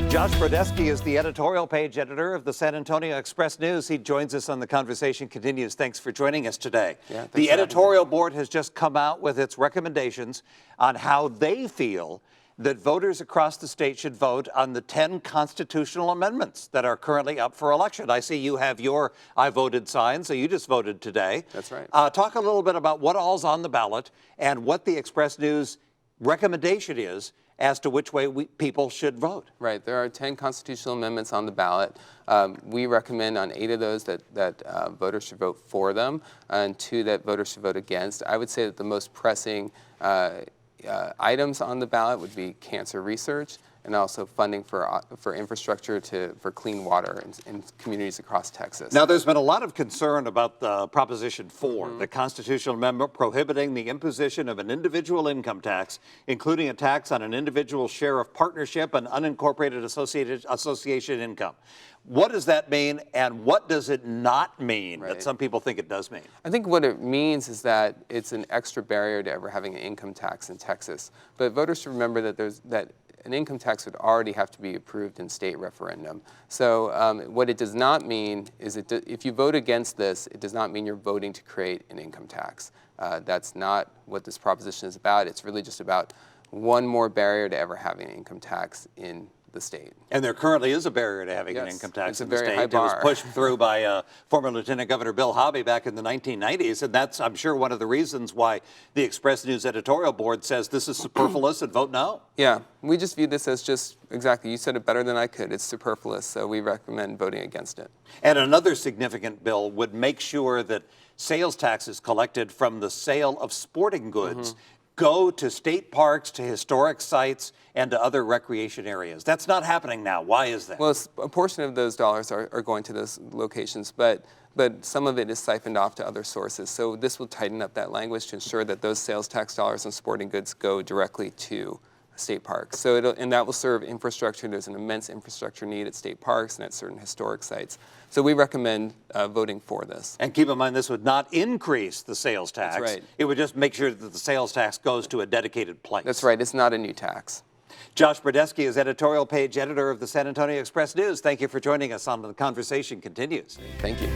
Josh Brodesky is the editorial page editor of the San Antonio Express-News. He joins us on The Conversation Continues. Thanks for joining us today. Yeah, the editorial board has just come out with its recommendations on how they feel that voters across the state should vote on the 10 constitutional amendments that are currently up for election. I see you have your I voted sign, so you just voted today. That's right. Talk a little bit about what all's on the ballot and what the Express-News recommendation is as to which way people should vote. Right. There are 10 constitutional amendments on the ballot. We recommend on 8 of those that voters should vote for them, and 2 that voters should vote against. I would say that the most pressing items on the ballot would be cancer research and also funding for infrastructure for clean water in communities across Texas. Now, there's been a lot of concern about the Proposition 4, the constitutional amendment prohibiting the imposition of an individual income tax, including a tax on an individual share of partnership and unincorporated association income. What does that mean, and what does it not mean that some people think it does mean? I think what it means is that it's an extra barrier to ever having an income tax in Texas. But voters should remember that an income tax would already have to be approved in state referendum. So what it does not mean is if you vote against this, it does not mean you're voting to create an income tax. That's not what this proposition is about. It's really just about one more barrier to ever having an income tax in the state. And there currently is a barrier to having an income tax in the state. High bar. It was pushed through by former Lieutenant Governor Bill Hobby back in the 1990s, and that's, I'm sure, one of the reasons why the Express-News editorial board says this is superfluous and vote no. Yeah, we just view this as just, exactly, you said it better than I could. It's superfluous, so we recommend voting against it. And another significant bill would make sure that sales taxes collected from the sale of sporting goods go to state parks, to historic sites, and to other recreation areas. That's not happening now. Why is that? Well, a portion of those dollars are going to those locations, but some of it is siphoned off to other sources. So this will tighten up that language to ensure that those sales tax dollars on sporting goods go directly to state parks. So and that will serve infrastructure. There's an immense infrastructure need at state parks and at certain historic sites. So we recommend voting for this. And keep in mind, this would not increase the sales tax. That's right. It would just make sure that the sales tax goes to a dedicated place. That's right. It's not a new tax. Josh Brodesky is editorial page editor of the San Antonio Express-News. Thank you for joining us on The Conversation Continues. Thank you.